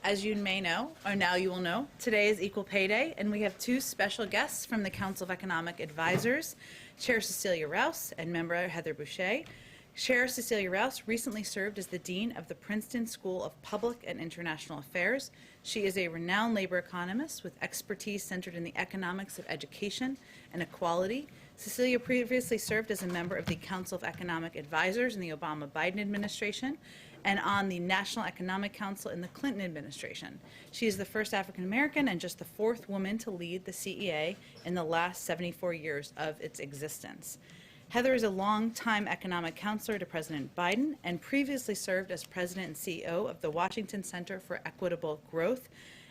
As you may know, or now you will know, today is Equal Pay Day, and we have two special guests from the Council of Economic Advisors, Chair Cecilia Rouse and Member Heather Boucher. Chair Cecilia Rouse recently served as the Dean of the Princeton School of Public and International Affairs. She is a renowned labor economist with expertise centered in the economics of education and equality. Cecilia previously served as a member of the Council of Economic Advisors in the Obama-Biden administration and on the National Economic Council in the Clinton administration. She is the first African American and just the fourth woman to lead the CEA in the last 74 years of its existence. Heather is a longtime economic counselor to President Biden and previously served as president and CEO of the Washington Center for Equitable Growth,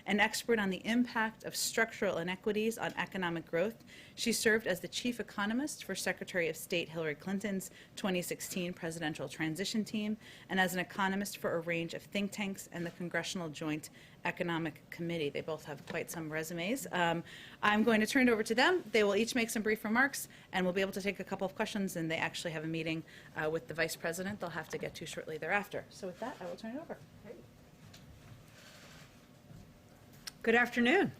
an expert on the impact of structural inequities on economic growth. She served as the chief economist for Secretary of State Hillary Clinton's 2016 presidential transition team and as an economist for a range of think tanks and the Congressional Joint Economic Committee. They both have quite some resumes. I'm going to turn it over to them. They will each make some brief remarks, and we'll be able to take a couple of questions, and they actually have a meeting with the Vice President they'll have to get to shortly thereafter. So with that, I will turn it over. Good afternoon.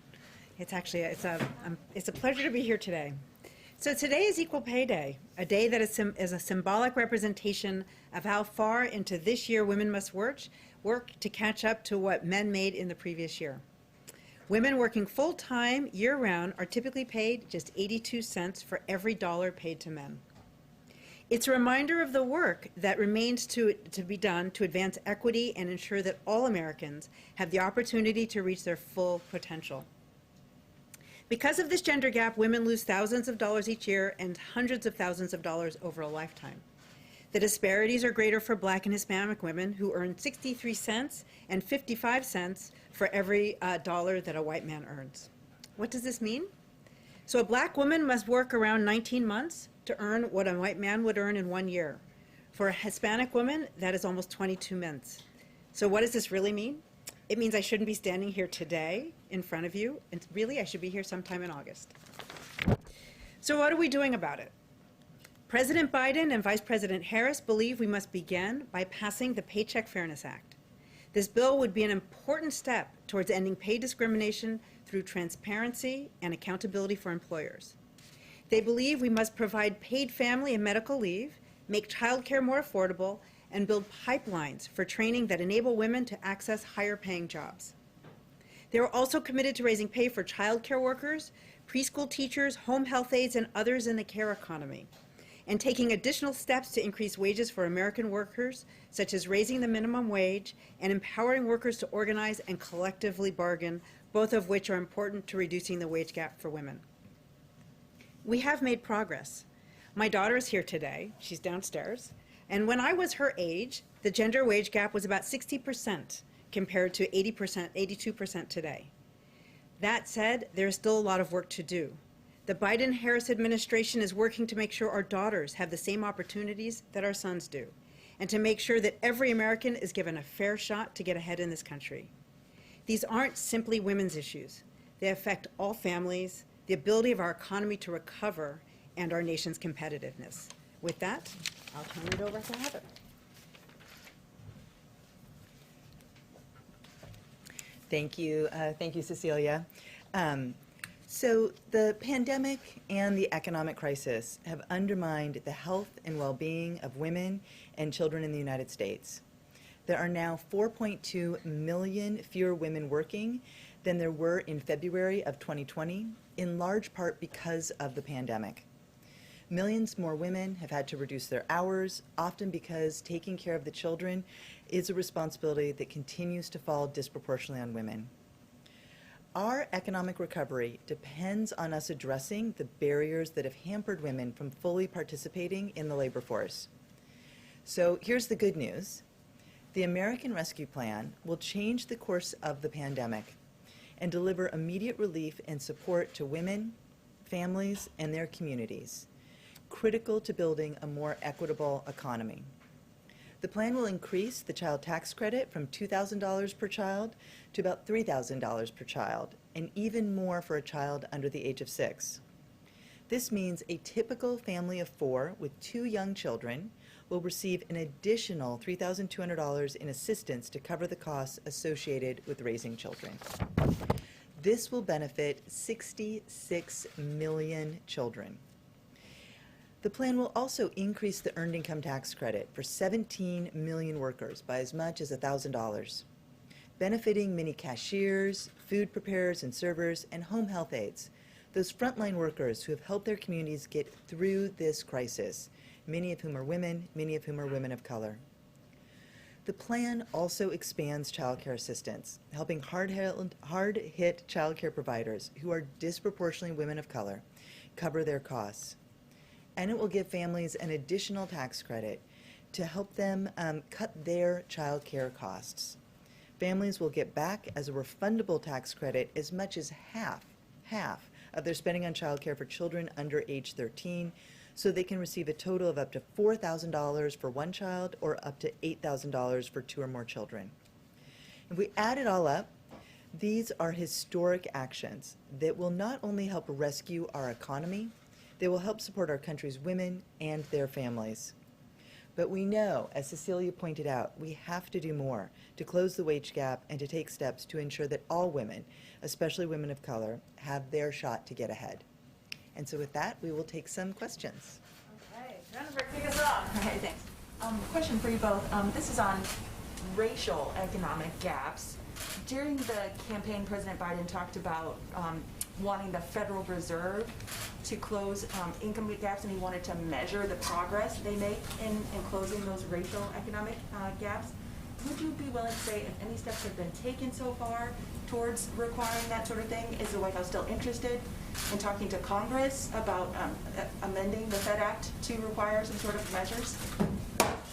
It's a pleasure to be here today. So today is Equal Pay Day, a day that is a symbolic representation of how far into this year women must work to catch up to what men made in the previous year. Women working full-time year-round are typically paid just 82 cents for every dollar paid to men. It's a reminder of the work that remains to be done to advance equity and ensure that all Americans have the opportunity to reach their full potential. Because of this gender gap, women lose thousands of dollars each year and hundreds of thousands of dollars over a lifetime. The disparities are greater for Black and Hispanic women who earn 63 cents and 55 cents for every dollar that a white man earns. What does this mean? So a Black woman must work around 19 months to earn what a white man would earn in 1 year. For a Hispanic woman, that is almost 22 months. So what does this really mean? It means I shouldn't be standing here today in front of you, and really I should be here sometime in August. So what are we doing about it? President Biden and Vice President Harris believe we must begin by passing the Paycheck Fairness Act. This bill would be an important step towards ending pay discrimination through transparency and accountability for employers. They believe we must provide paid family and medical leave, make childcare more affordable, and build pipelines for training that enable women to access higher-paying jobs. They are also committed to raising pay for childcare workers, preschool teachers, home health aides, and others in the care economy, and taking additional steps to increase wages for American workers, such as raising the minimum wage and empowering workers to organize and collectively bargain, both of which are important to reducing the wage gap for women. We have made progress. My daughter is here today. She's downstairs. And when I was her age, the gender wage gap was about 60% compared to 80%, 82% today. That said, there is still a lot of work to do. The Biden-Harris administration is working to make sure our daughters have the same opportunities that our sons do, and to make sure that every American is given a fair shot to get ahead in this country. These aren't simply women's issues. They affect all families, the ability of our economy to recover, and our nation's competitiveness. With that, I'll turn it over to Heather. Thank you, Cecilia. So the pandemic and the economic crisis have undermined the health and well-being of women and children in the United States. There are now 4.2 million fewer women working than there were in February of 2020, in large part because of the pandemic. Millions more women have had to reduce their hours, often because taking care of the children is a responsibility that continues to fall disproportionately on women. Our economic recovery depends on us addressing the barriers that have hampered women from fully participating in the labor force. So here's the good news. The American Rescue Plan will change the course of the pandemic and deliver immediate relief and support to women, families, and their communities, critical to building a more equitable economy. The plan will increase the child tax credit from $2,000 per child to about $3,000 per child, and even more for a child under the age of 6. This means a typical family of 4 with 2 young children will receive an additional $3,200 in assistance to cover the costs associated with raising children. This will benefit 66 million children. The plan will also increase the earned income tax credit for 17 million workers by as much as $1,000, benefiting many cashiers, food preparers and servers, and home health aides, those frontline workers who have helped their communities get through this crisis, many of whom are women, many of whom are women of color. The plan also expands child care assistance, helping hard-hit child care providers who are disproportionately women of color cover their costs. And it will give families an additional tax credit to help them cut their child care costs. Families will get back as a refundable tax credit as much as half of their spending on child care for children under age 13, so they can receive a total of up to $4,000 for one child or up to $8,000 for 2 or more children. If we add it all up, these are historic actions that will not only help rescue our economy, they will help support our country's women and their families. But we know, as Cecilia pointed out, we have to do more to close the wage gap and to take steps to ensure that all women, especially women of color, have their shot to get ahead. And so with that, we will take some questions. Okay, Jennifer, kick us off. Okay, thanks. Question for you both. This is on racial economic gaps. During the campaign, President Biden talked about wanting the Federal Reserve to close income gaps, and he wanted to measure the progress they make in closing those racial economic gaps. Would you be willing to say if any steps have been taken so far towards requiring that sort of thing? Is the White House still interested in talking to Congress about amending the Fed Act to require some sort of measures?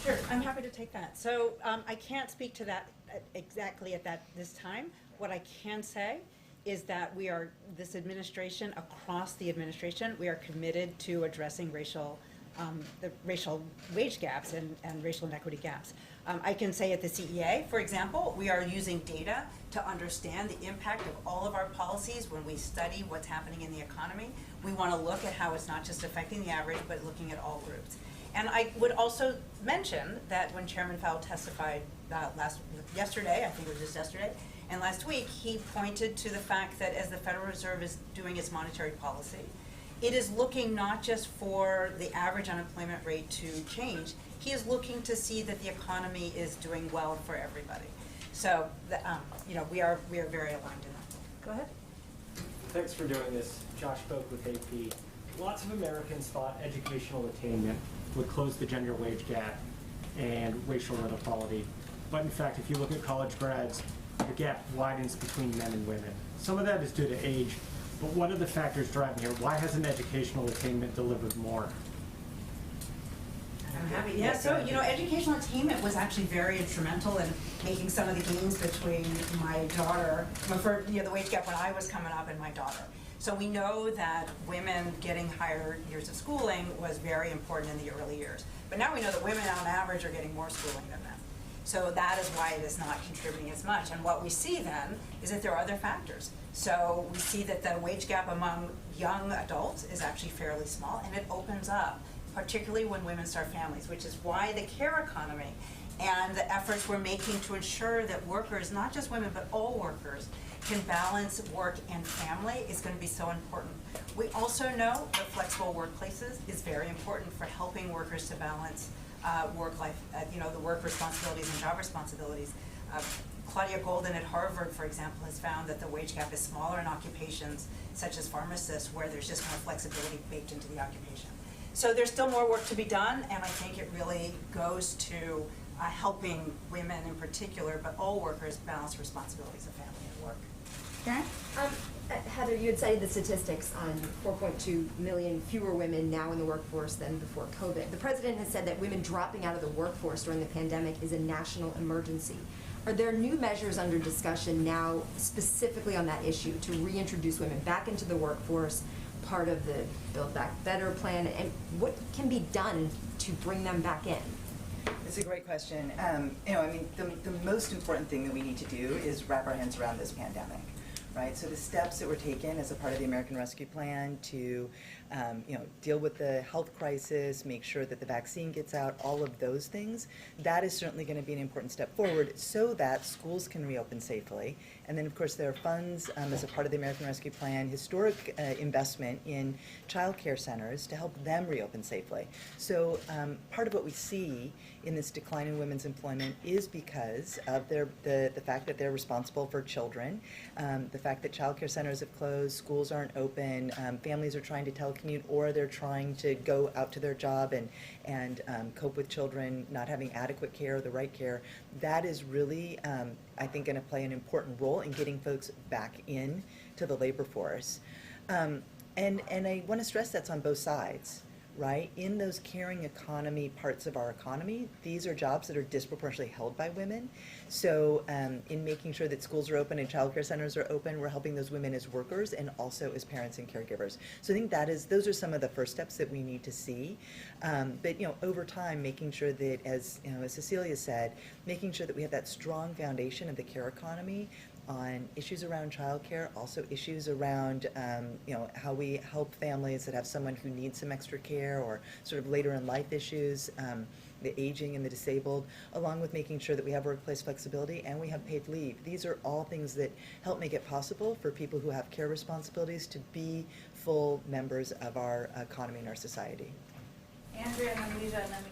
Sure, I'm happy to take that. So I can't speak to that exactly at this time. What I can say is that we are, this administration, across the administration, we are committed to addressing the racial wage gaps and racial inequity gaps. I can say at the CEA, for example, we are using data to understand the impact of all of our policies when we study what's happening in the economy. We want to look at how it's not just affecting the average, but looking at all groups. And I would also mention that when Chairman Powell testified yesterday, I think it was just yesterday, and last week, he pointed to the fact that as the Federal Reserve is doing its monetary policy, it is looking not just for the average unemployment rate to change, he is looking to see that the economy is doing well for everybody. So, we are very aligned in that. Go ahead. Thanks for doing this. Josh Boak with AP. Lots of Americans thought educational attainment would close the gender wage gap and racial inequality. But in fact, if you look at college grads, the gap widens between men and women. Some of that is due to age, but what are the factors driving here? Why hasn't educational attainment delivered more? I'm happy. Yeah, so, educational attainment was actually very instrumental in making some of the gains between my daughter, the wage gap when I was coming up and my daughter. So we know that women getting higher years of schooling was very important in the early years. But now we know that women on average are getting more schooling than men. So that is why it is not contributing as much. And what we see then is that there are other factors. So we see that the wage gap among young adults is actually fairly small, and it opens up, particularly when women start families, which is why the care economy and the efforts we're making to ensure that workers, not just women, but all workers, can balance work and family is going to be so important. We also know that flexible workplaces is very important for helping workers to balance work life, the work responsibilities and job responsibilities. Claudia Golden at Harvard, for example, has found that the wage gap is smaller in occupations such as pharmacists, where there's just more flexibility baked into the occupation. So there's still more work to be done, and I think it really goes to helping women in particular, but all workers balance responsibilities of family and work. Karen? Heather, you had cited the statistics on 4.2 million fewer women now in the workforce than before COVID. The president has said that women dropping out of the workforce during the pandemic is a national emergency. Are there new measures under discussion now specifically on that issue to reintroduce women back into the workforce, part of the Build Back Better plan, and what can be done to bring them back in? It's a great question. The most important thing that we need to do is wrap our hands around this pandemic. right? So the steps that were taken as a part of the American Rescue Plan to, deal with the health crisis, make sure that the vaccine gets out, all of those things, that is certainly going to be an important step forward so that schools can reopen safely. And then, of course, there are funds as a part of the American Rescue Plan, historic investment in child care centers to help them reopen safely. So part of what we see in this decline in women's employment is because of the fact that they're responsible for children, the fact that child care centers have closed, schools aren't open, families are trying to telecommute, or they're trying to go out to their job and cope with children not having adequate care or the right care. That is really, I think, going to play an important role in getting folks back in to the labor force. And I want to stress that's on both sides, right? In those caring economy parts of our economy, these are jobs that are disproportionately held by women. So in making sure that schools are open and childcare centers are open, we're helping those women as workers and also as parents and caregivers. So I think those are some of the first steps that we need to see. But over time, making sure that, as Cecilia said, making sure that we have that strong foundation of the care economy on issues around childcare, also issues around how we help families that have someone who needs some extra care or sort of later in life issues, the aging and the disabled, along with making sure that we have workplace flexibility and we have paid leave. These are all things that help make it possible for people who have care responsibilities to be full members of our economy and our society. Andrea and then Lisa, and then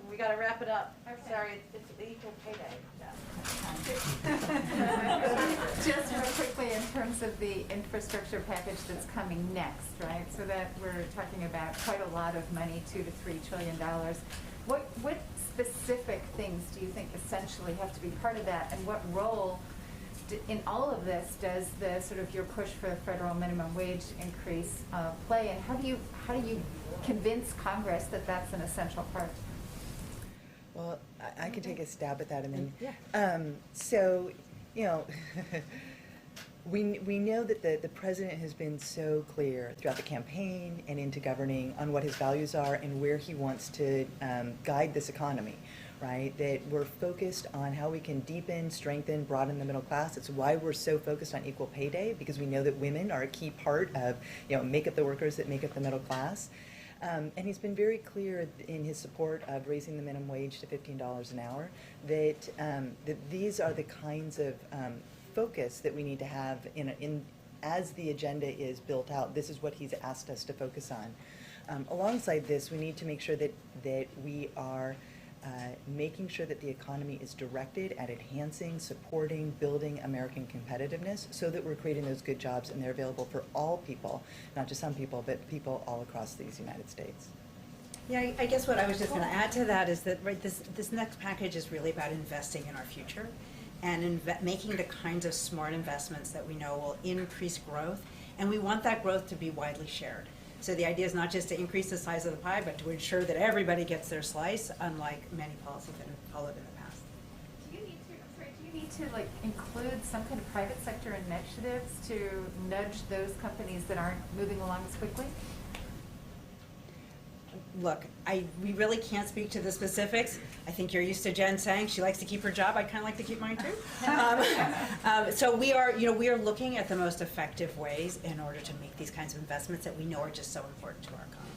we gotta wrap it up. Sorry, it's the equal pay day. Just real quickly, in terms of the infrastructure package that's coming next, right? So that we're talking about quite a lot of money, $2 to $3 trillion. What specific things do you think essentially have to be part of that, and what role in all of this does the sort of your push for the federal minimum wage increase play, and how do you convince Congress that that's an essential part? Well, I can take a stab at that, and then Yeah. we know that the president has been so clear throughout the campaign and into governing on what his values are and where he wants to guide this economy, right? That we're focused on how we can deepen, strengthen, broaden the middle class. It's why we're so focused on equal pay day, because we know that women are a key part of, make up the workers that make up the middle class. And he's been very clear in his support of raising the minimum wage to $15 an hour, that these are the kinds of focus that we need to have as the agenda is built out. This is what he's asked us to focus on. Alongside this, we need to make sure that we are making sure that the economy is directed at enhancing, supporting, building American competitiveness so that we're creating those good jobs and they're available for all people, not just some people, but people all across these United States. Yeah, I guess what I was just going to add to that is that this next package is really about investing in our future and making the kinds of smart investments that we know will increase growth, and we want that growth to be widely shared. So the idea is not just to increase the size of the pie, but to ensure that everybody gets their slice, unlike many policies that have followed in the past. Do you need to include some kind of private sector initiatives to nudge those companies that aren't moving along as quickly? Look, we really can't speak to the specifics. I think you're used to Jen saying she likes to keep her job. I kind of like to keep mine too. So we are looking at the most effective ways in order to make these kinds of investments that we know are just so important to our economy.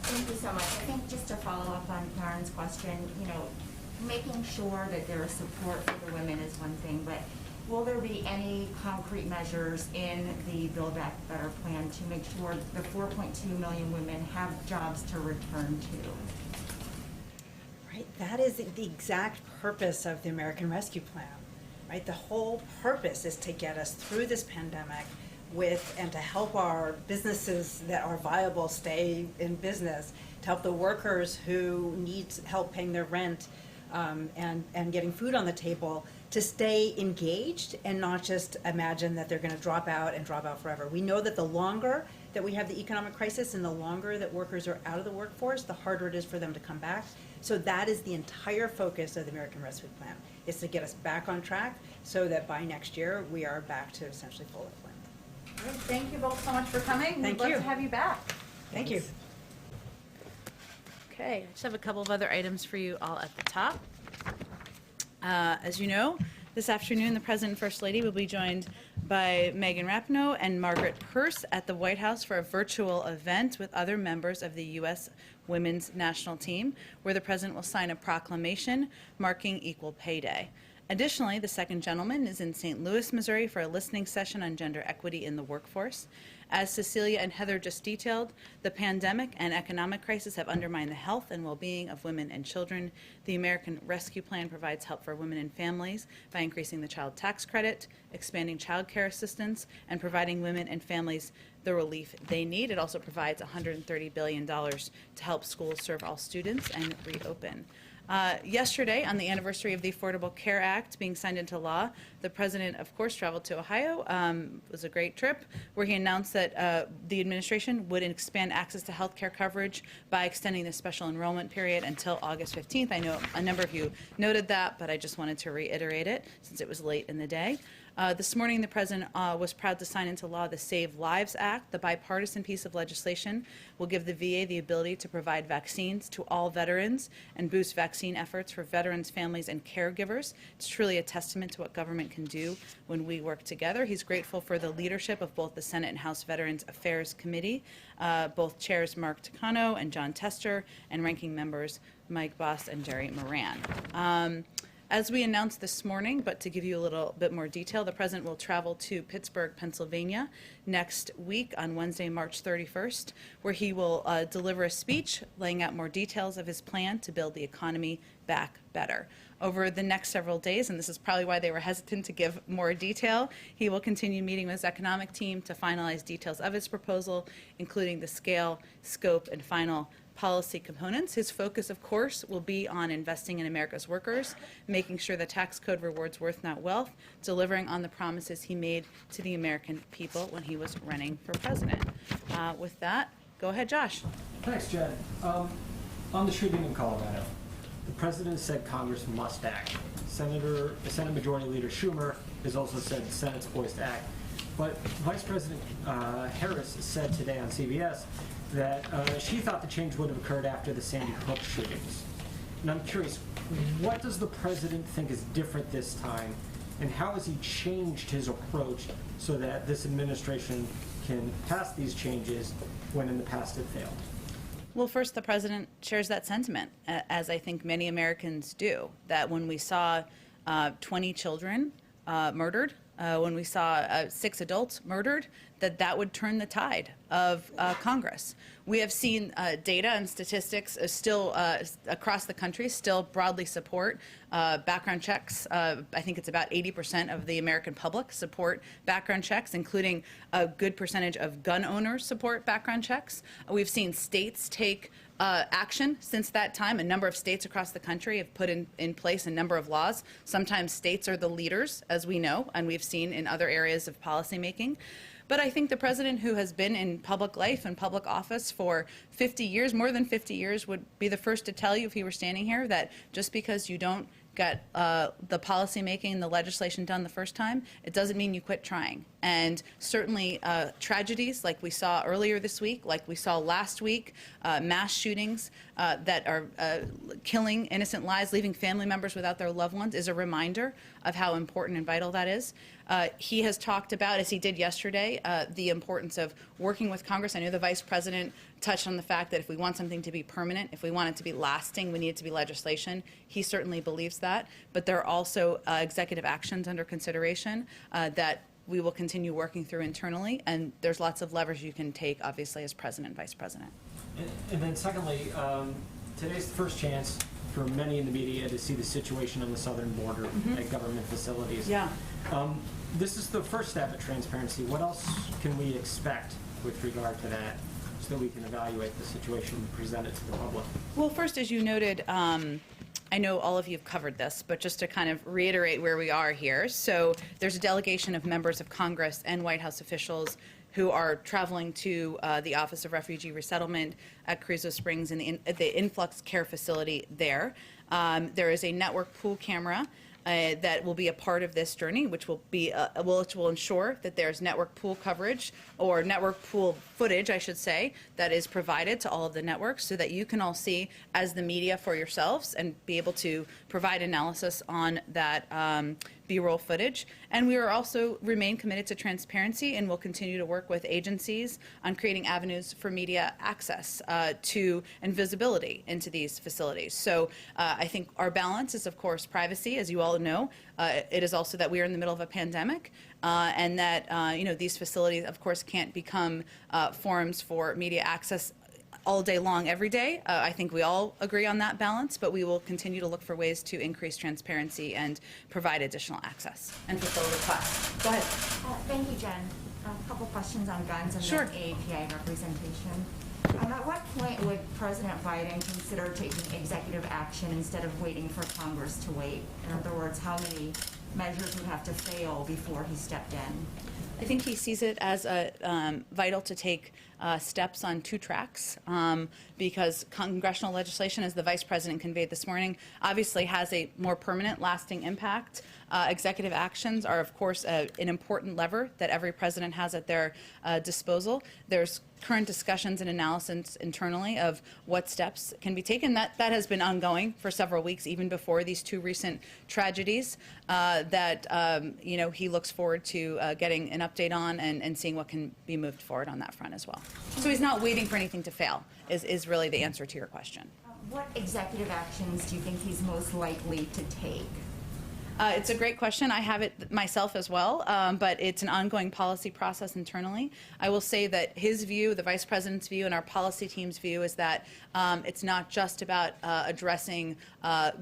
Thank you so much. I think just to follow up on Karen's question, making sure that there is support for the women is one thing, but will there be any concrete measures in the Build Back Better plan to make sure the 4.2 million women have jobs to return to? Right, that is the exact purpose of the American Rescue Plan, right? The whole purpose is to get us through this pandemic and to help our businesses that are viable stay in business, to help the workers who need help paying their rent and getting food on the table, to stay engaged and not just imagine that they're going to drop out forever. We know that the longer that we have the economic crisis and the longer that workers are out of the workforce, the harder it is for them to come back. So that is the entire focus of the American Rescue Plan, is to get us back on track so that by next year we are back to essentially full employment. All right, thank you both so much for coming. Thank We'd you. love to have you back. Thank you. Okay, I just have a couple of other items for you all at the top. As you know, this afternoon, the President and First Lady will be joined by by Megan Rapinoe and Margaret Peirce at the White House for a virtual event with other members of the U.S. Women's National Team, where the president will sign a proclamation marking Equal Pay Day. Additionally, the second gentleman is in St. Louis, Missouri for a listening session on gender equity in the workforce. As Cecilia and Heather just detailed, the pandemic and economic crisis have undermined the health and well-being of women and children. The American Rescue Plan provides help for women and families by increasing the child tax credit, expanding child care assistance, and providing women and families the relief they need. It also provides $130 billion to help schools serve all students and reopen. Yesterday, on the anniversary of the Affordable Care Act being signed into law, the president, of course, traveled to Ohio. It was a great trip where he announced that the administration would expand access to health care coverage by extending the special enrollment period until August 15th. I know a number of you noted that, but I just wanted to reiterate it since it was late in the day. This morning, the president was proud to sign into law the Save Lives Act. The bipartisan piece of legislation will give the VA the ability to provide vaccines to all veterans and boost vaccine efforts for veterans, families, and caregivers. It's truly a testament to what government can do when we work together. He's grateful for the leadership of both the Senate and House Veterans Affairs Committee, both chairs Mark Takano and John Tester, and ranking members Mike Boss and Jerry Moran. As we announced this morning, but to give you a little bit more detail, the president will travel to Pittsburgh, Pennsylvania next week on Wednesday, March 31st, where he will deliver a speech laying out more details of his plan to build the economy back better. Over the next several days, and this is probably why they were hesitant to give more detail, he will continue meeting with his economic team to finalize details of his proposal, including the scale, scope, and final policy components. His focus, of course, will be on investing in America's workers, making sure the tax code rewards worth, not wealth, delivering on the promises he made to the American people when he was running for president. With that, go ahead, Josh. Thanks, Jen. On the shooting in Colorado, the president said Congress must act. Senate Majority Leader Schumer has also said the Senate's poised to act. But Vice President Harris said today on CBS that she thought the change would have occurred after the Sandy Hook shootings. And I'm curious, what does the president think is different this time, and how has he changed his approach so that this administration can pass these changes when in the past it failed? Well, first, the president shares that sentiment, as I think many Americans do, that when we saw 20 children murdered, when we saw 6 adults murdered, that would turn the tide of Congress. We have seen data and statistics still across the country still broadly support background checks. I think it's about 80% of the American public support background checks, including a good percentage of gun owners support background checks. We've seen states take action since that time. A number of states across the country have put in place a number of laws. Sometimes states are the leaders, as we know, and we've seen in other areas of policymaking. But I think the president, who has been in public life and public office for 50 years, more than 50 years, would be the first to tell you if he were standing here that just because you don't get the policy making, the legislation done the first time, it doesn't mean you quit trying. And certainly tragedies like we saw earlier this week, like we saw last week, mass shootings that are killing innocent lives, leaving family members without their loved ones, is a reminder of how important and vital that is. He has talked about, as he did yesterday, the importance of working with Congress. I know the vice president touched on the fact that if we want something to be permanent, if we want it to be lasting, we need it to be legislation. He certainly believes that. But there are also executive actions under consideration that we will continue working through internally. And there's lots of levers you can take, obviously, as president and vice president. And then secondly, today's the first chance for many in the media to see the situation on the southern border at government facilities. Yeah. This is the first step at transparency. What else can we expect with regard to that so that we can evaluate the situation and present it to the public? Well, first, as you noted, I know all of you have covered this, but just to kind of reiterate where we are here. So there's a delegation of members of Congress and White House officials who are traveling to the Office of Refugee Resettlement at Carrizo Springs and the influx care facility there. There is a network pool camera that will be a part of this journey, which will be which will ensure that there's network pool coverage, or network pool footage, I should say, that is provided to all of the networks so that you can all see as the media for yourselves and be able to provide analysis on that B-roll footage. And we are also remain committed to transparency and will continue to work with agencies on creating avenues for media access to and visibility into these facilities. So I think our balance is, of course, privacy, as you all know. It is also that we are in the middle of a pandemic, and that these facilities, of course, can't become forums for media access all day long, every day. I think we all agree on that balance, but we will continue to look for ways to increase transparency and provide additional access and fulfill requests. Go ahead. Thank you, Jen. A couple questions on guns and Sure. then AAPI representation. At what point would President Biden consider taking executive action instead of waiting for Congress to wait? In other words, how many measures would have to fail before he stepped in? I think he sees it as vital to take steps on two tracks, because congressional legislation, as the Vice President conveyed this morning, obviously has a more permanent, lasting impact. Executive actions are, of course, an important lever that every president has at their disposal. There's current discussions and analysis internally of what steps can be taken. That has been ongoing for several weeks, even before these two recent tragedies, he looks forward to getting an update on and seeing what can be moved forward on that front as well. So he's not waiting for anything to fail, is really the answer to your question. What executive actions do you think he's most likely to take? It's a great question. I have it myself as well, but it's an ongoing policy process internally. I will say that his view, the Vice President's view, and our policy team's view is that it's not just about addressing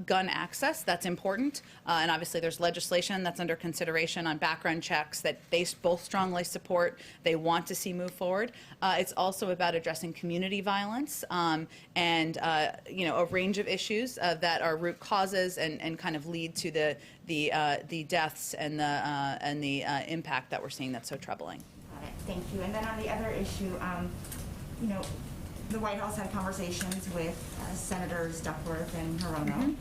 gun access. That's important, and obviously there's legislation that's under consideration on background checks that they both strongly support. They want to see move forward. It's also about addressing community violence and a range of issues that are root causes and kind of lead to the deaths and the impact that we're seeing that's so troubling. Got it. Thank you. And then on the other issue, the White House had conversations with Senators Duckworth and Hirono.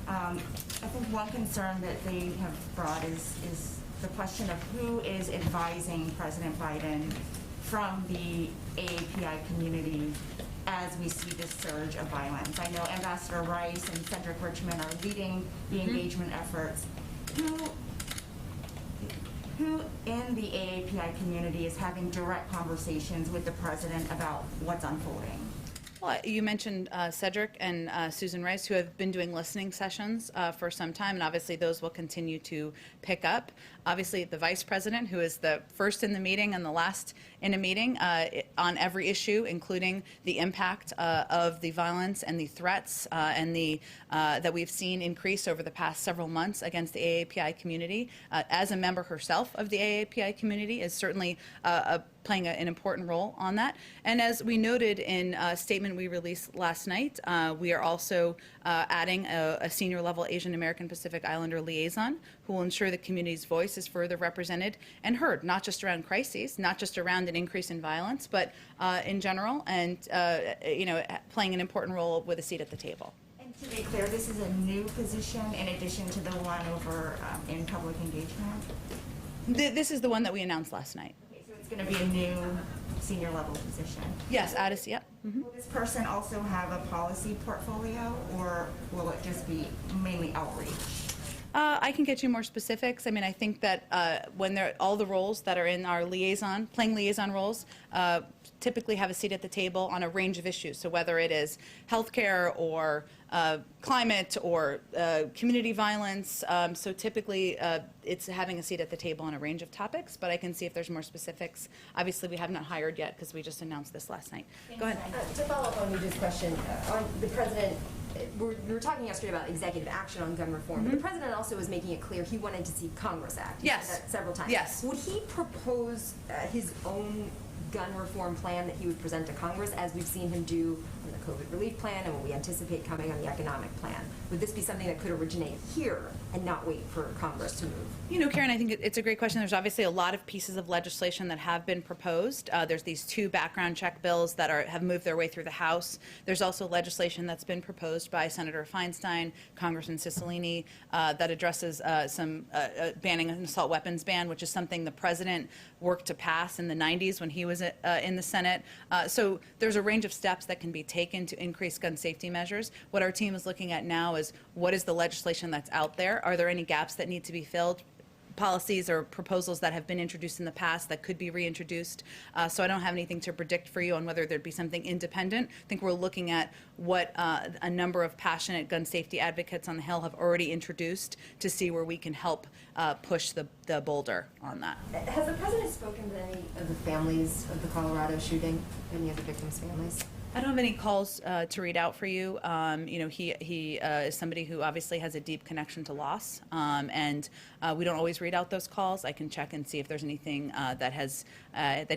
I think one concern that they have brought is the question of who is advising President Biden from the AAPI community as we see this surge of violence. I know Ambassador Rice and Cedric Richmond are leading the engagement efforts. Who in the AAPI community is having direct conversations with the president about what's unfolding? Well, you mentioned Cedric and Susan Rice, who have been doing listening sessions for some time, and obviously those will continue to pick up. Obviously, the Vice President, who is the first in the meeting and the last in a meeting on every issue, including the impact of the violence and the threats and that we've seen increase over the past several months against the AAPI community. As a member herself of the AAPI community, is certainly playing an important role on that. And as we noted in a statement we released last night, we are also adding a senior level Asian American Pacific Islander liaison who will ensure the community's voice is further represented and heard, not just around crises, not just around an increase in violence, but in general, and playing an important role with a seat at the table. And to be clear, this is a new position in addition to the one over in public engagement? This is the one that we announced last night. Okay, so it's going to be a new senior level position. Yes, Addis, yep. Will this person also have a policy portfolio, or will it just be mainly outreach? I can get you more specifics. I mean, I think that when all the roles that are in our playing liaison roles, typically have a seat at the table on a range of issues. So whether it is healthcare or climate or community violence, so typically it's having a seat at the table on a range of topics, but I can see if there's more specifics. Obviously, we have not hired yet because we just announced this last night. Go ahead. To follow up on Yuja's question, on the president, we were talking yesterday about executive action on gun reform, but the president also was making it clear he wanted to see Congress act. He Yes. said that several times. Yes. Would he propose his own gun reform plan that he would present to Congress, as we've seen him do on the COVID relief plan and what we anticipate coming on the economic plan? Would this be something that could originate here and not wait for Congress to move? You know, Karen, I think it's a great question. There's obviously a lot of pieces of legislation that have been proposed. There's these two background check bills that have moved their way through the House. There's also legislation that's been proposed by Senator Feinstein, Congressman Cicilline, that addresses some banning an assault weapons ban, which is something the president worked to pass in the 90s when he was in the Senate. So there's a range of steps that can be taken to increase gun safety measures. What our team is looking at now is what is the legislation that's out there there? Are there any gaps that need to be filled? Policies or proposals that have been introduced in the past that could be reintroduced. So I don't have anything to predict for you on whether there'd be something independent. I think we're looking at what a number of passionate gun safety advocates on the Hill have already introduced to see where we can help push the boulder on that. Has the president spoken to any of the families of the Colorado shooting, any of the victims' families? I don't have any calls to read out for you. He is somebody who obviously has a deep connection to loss, and we don't always read out those calls. I can check and see if there's anything that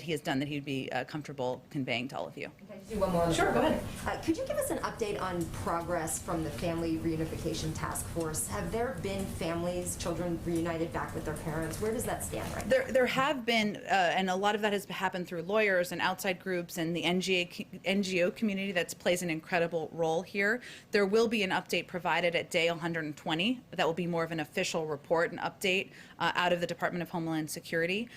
he has done that he'd be comfortable conveying to all of you. Can I just do one more? Sure, go ahead. Could you give us an update on progress from the Family Reunification Task Force? Have there been families, children reunited back with their parents? Where does that stand right now? There have been, and a lot of that has happened through lawyers and outside groups and the NGO community that plays an incredible role here. There will be an update provided at day 120. That will be more of an official report and update out of the Department of Homeland Security.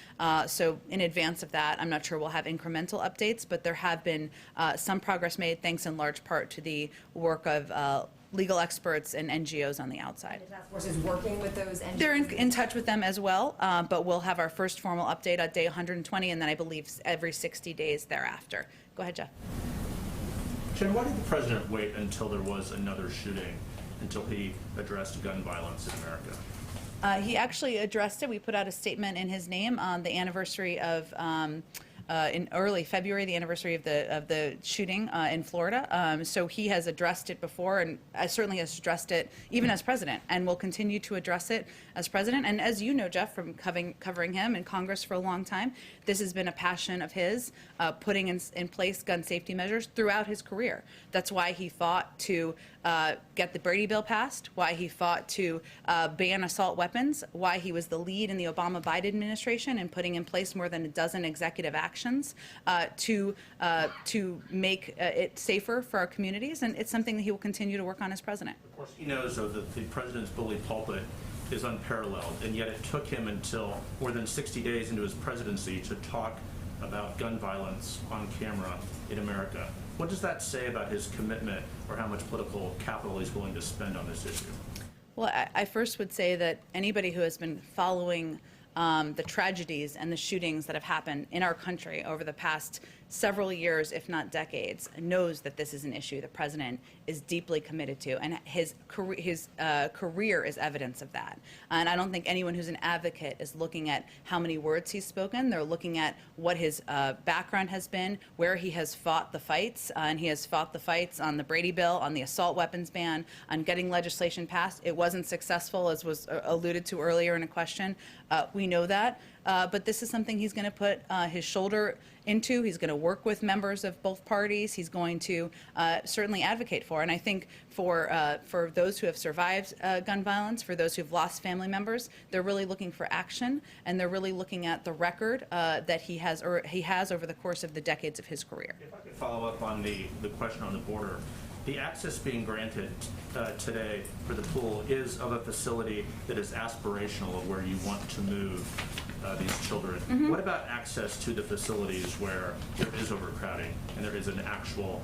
So in advance of that, I'm not sure we'll have incremental updates, but there have been some progress made, thanks in large part to the work of legal experts and NGOs on the outside. The task force is working with those NGOs? They're in touch with them as well, but we'll have our first formal update at day 120, and then I believe every 60 days thereafter. Go ahead, Jeff. Jen, why did the president wait until there was another shooting, until he addressed gun violence in America? He actually addressed it. We put out a statement in his name on the anniversary of, in early February, the anniversary of the shooting in Florida. So he has addressed it before, and certainly has addressed it even as president, and will continue to address it as president. And as you know, Jeff, from covering him in Congress for a long time, this has been a passion of his, putting in place gun safety measures throughout his career. That's why he fought to get the Brady bill passed, why he fought to ban assault weapons, why he was the lead in the Obama-Biden administration in putting in place more than a dozen executive actions to make it safer for our communities. And it's something that he will continue to work on as president. Of course, he knows, though, that the president's bully pulpit is unparalleled, and yet it took him until more than 60 days into his presidency to talk about gun violence on camera in America. What does that say about his commitment or how much political capital he's willing to spend on this issue? Well, I first would say that anybody who has been following the tragedies and the shootings that have happened in our country over the past several years, if not decades, knows that this is an issue the president is deeply committed to, and his career is evidence of that. And I don't think anyone who's an advocate is looking at how many words he's spoken. They're looking at what his background has been, where he has fought the fights, and he has fought the fights on the Brady bill, on the assault weapons ban, on getting legislation passed. It wasn't successful, as was alluded to earlier in a question. We know that. But this is something he's going to put his shoulder into. He's going to work with members of both parties. He's going to certainly advocate for. And I think for those who have survived gun violence, for those who've lost family members, they're really looking for action, and they're really looking at the record that he has over the course of the decades of his career. If I could follow up on the question on the border. The access being granted today for the pool is of a facility that is aspirational of where you want to move these children. Mm-hmm. What about access to the facilities where there is overcrowding and there is an actual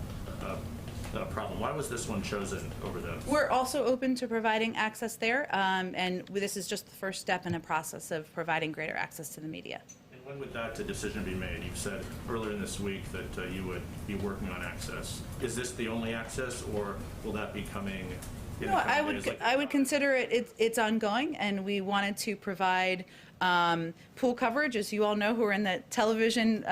problem? Why was this one chosen over those? We're also open to providing access there, and this is just the first step in a process of providing greater access to the media. And when would that decision be made? You've said earlier in this week that you would be working on access. Is this the only access, or will that be coming in the coming days? I would consider it's ongoing, and we wanted to provide pool coverage, as you all know, who are in the television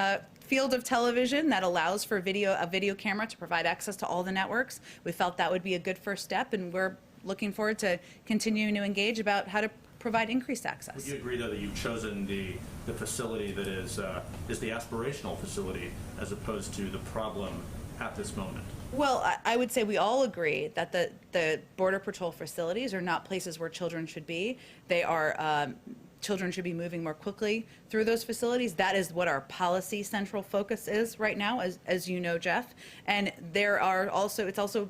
field of television, that allows for a video camera to provide access to all the networks. We felt that would be a good first step, and we're looking forward to continuing to engage about how to provide increased access. Would you agree, though, that you've chosen the facility that is the aspirational facility as opposed to the problem at this moment? Well, I would say we all agree that the Border Patrol facilities are not places where children should be. They are children should be moving more quickly through those facilities. That is what our policy central focus is right now, as you know, Jeff. And it's also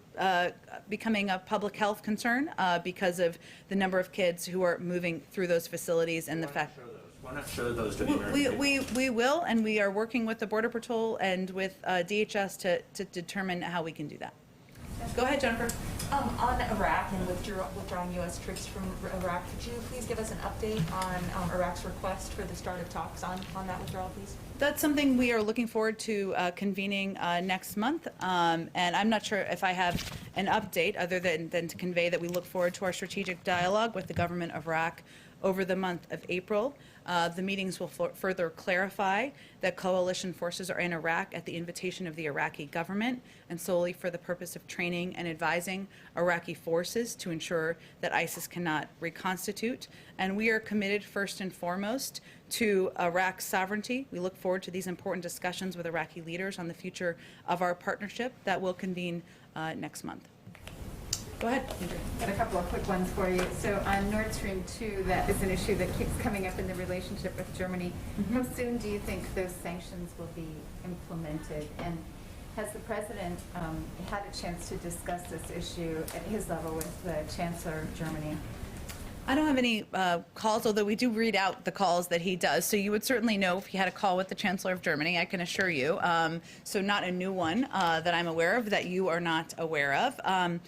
becoming a public health concern because of the number of kids who are moving through those facilities and the fact. Why not show those to the American people? We will, and we are working with the Border Patrol and with DHS to determine how we can do that. Go ahead, Jennifer. On Iraq and withdrawing U.S. troops from Iraq, could you please give us an update on Iraq's request for the start of talks on that withdrawal, please? That's something we are looking forward to convening next month. And I'm not sure if I have an update other than to convey that we look forward to our strategic dialogue with the government of Iraq over the month of April. The meetings will further clarify that coalition forces are in Iraq at the invitation of the Iraqi government and solely for the purpose of training and advising Iraqi forces to ensure that ISIS cannot reconstitute. And we are committed first and foremost to Iraq's sovereignty. We look forward to these important discussions with Iraqi leaders on the future of our partnership that will convene next month. Go ahead, Andrea. Got a couple of quick ones for you. So on Nord Stream 2, that is an issue that keeps coming up in the relationship with Germany. How soon do you think those sanctions will be implemented? And has the President had a chance to discuss this issue at his level with the Chancellor of Germany? I don't have any calls, although we do read out the calls that he does. So you would certainly know if he had a call with the Chancellor of Germany, I can assure you. So not a new one that I'm aware of that you are not aware of.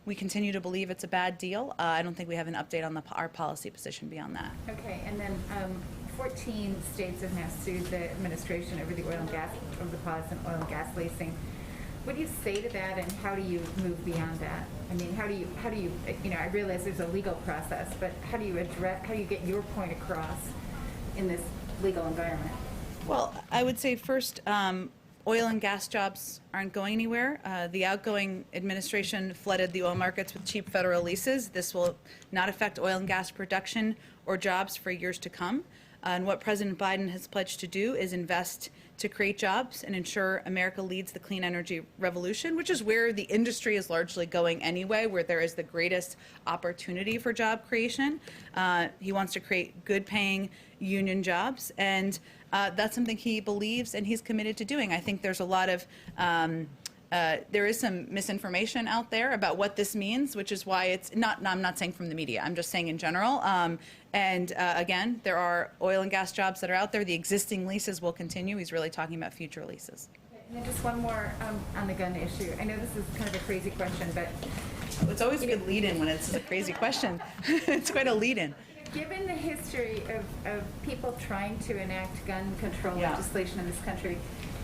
We continue to believe it's a bad deal. I don't think we have an update on our policy position beyond that. Okay, and then 14 states have now sued the administration over the oil and gas, over the pause in oil and gas leasing. What do you say to that, and how do you move beyond that? I mean, how do you, I realize there's a legal process, but how do you get your point across in this legal environment? Well, I would say first, oil and gas jobs aren't going anywhere. The outgoing administration flooded the oil markets with cheap federal leases. This will not affect oil and gas production or jobs for years to come. And what President Biden has pledged to do is invest to create jobs and ensure America leads the clean energy revolution, which is where the industry is largely going anyway, where there is the greatest opportunity for job creation. He wants to create good-paying union jobs, and that's something he believes and he's committed to doing. I think there's a lot of there is some misinformation out there about what this means, which is why it's not, I'm not saying from the media, I'm just saying in general. Again, there are oil and gas jobs that are out there. The existing leases will continue. He's really talking about future leases. And then just one more on the gun issue. I know this is kind of a crazy question, but it's always a good lead-in when it's a crazy question. It's quite a lead-in. Given the history of people trying to enact gun control legislation in this country,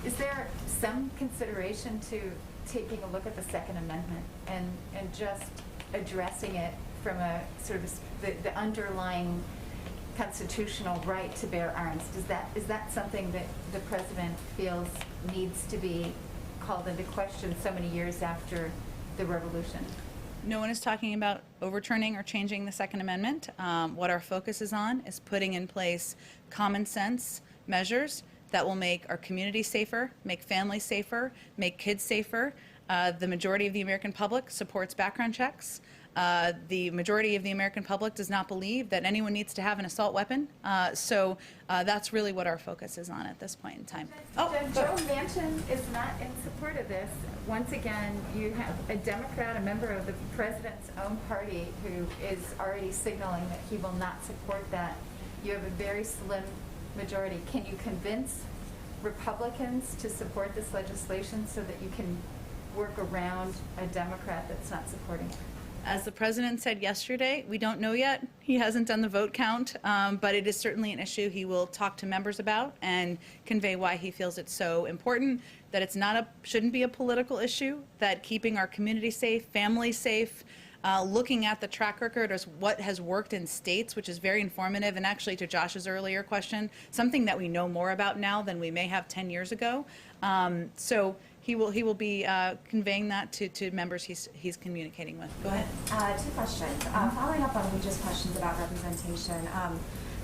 is there some consideration to taking a look at the Second Amendment and just addressing it from a sort of the underlying constitutional right to bear arms? Is that something that the President feels needs to be called into question so many years after the revolution? No one is talking about overturning or changing the Second Amendment. What our focus is on is putting in place common sense measures that will make our community safer, make families safer, make kids safer. The majority of the American public supports background checks. The majority of the American public does not believe that anyone needs to have an assault weapon. So that's really what our focus is on at this point in time. Joe Manchin is not in support of this. Once again, you have a Democrat, a member of the President's own party, who is already signaling that he will not support that. You have a very slim majority. Can you convince Republicans to support this legislation so that you can work around a Democrat that's not supporting it? As the President said yesterday, we don't know yet. He hasn't done the vote count, but it is certainly an issue he will talk to members about and convey why he feels it's so important, that it's not shouldn't be a political issue, that keeping our community safe, families safe, looking at the track record as what has worked in states, which is very informative, and actually to Josh's earlier question, something that we know more about now than we may have 10 years ago. So he will be conveying that to members he's communicating with. Go ahead. Two questions. Following up on Luja's questions about representation,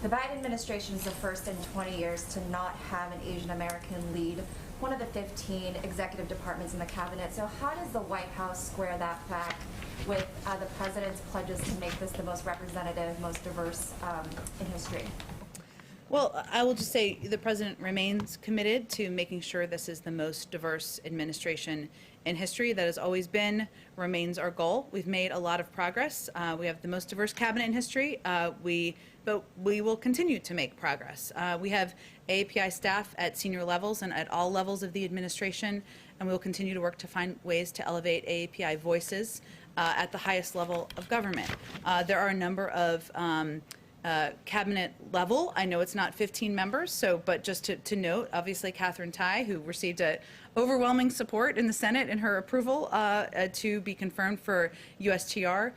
the Biden administration is the first in 20 years to not have an Asian American lead one of the 15 executive departments in the cabinet. So how does the White House square that back with the president's pledges to make this the most representative, most diverse in history? Well, I will just say the president remains committed to making sure this is the most diverse administration in history. That has always been, remains our goal. We've made a lot of progress. We have the most diverse cabinet in history, but we will continue to make progress. We have AAPI staff at senior levels and at all levels of the administration, and we will continue to work to find ways to elevate AAPI voices at the highest level of government. There are a number of cabinet level. I know it's not 15 members, but just to note, obviously Catherine Tai, who received overwhelming support in the Senate in her approval to be confirmed for USTR,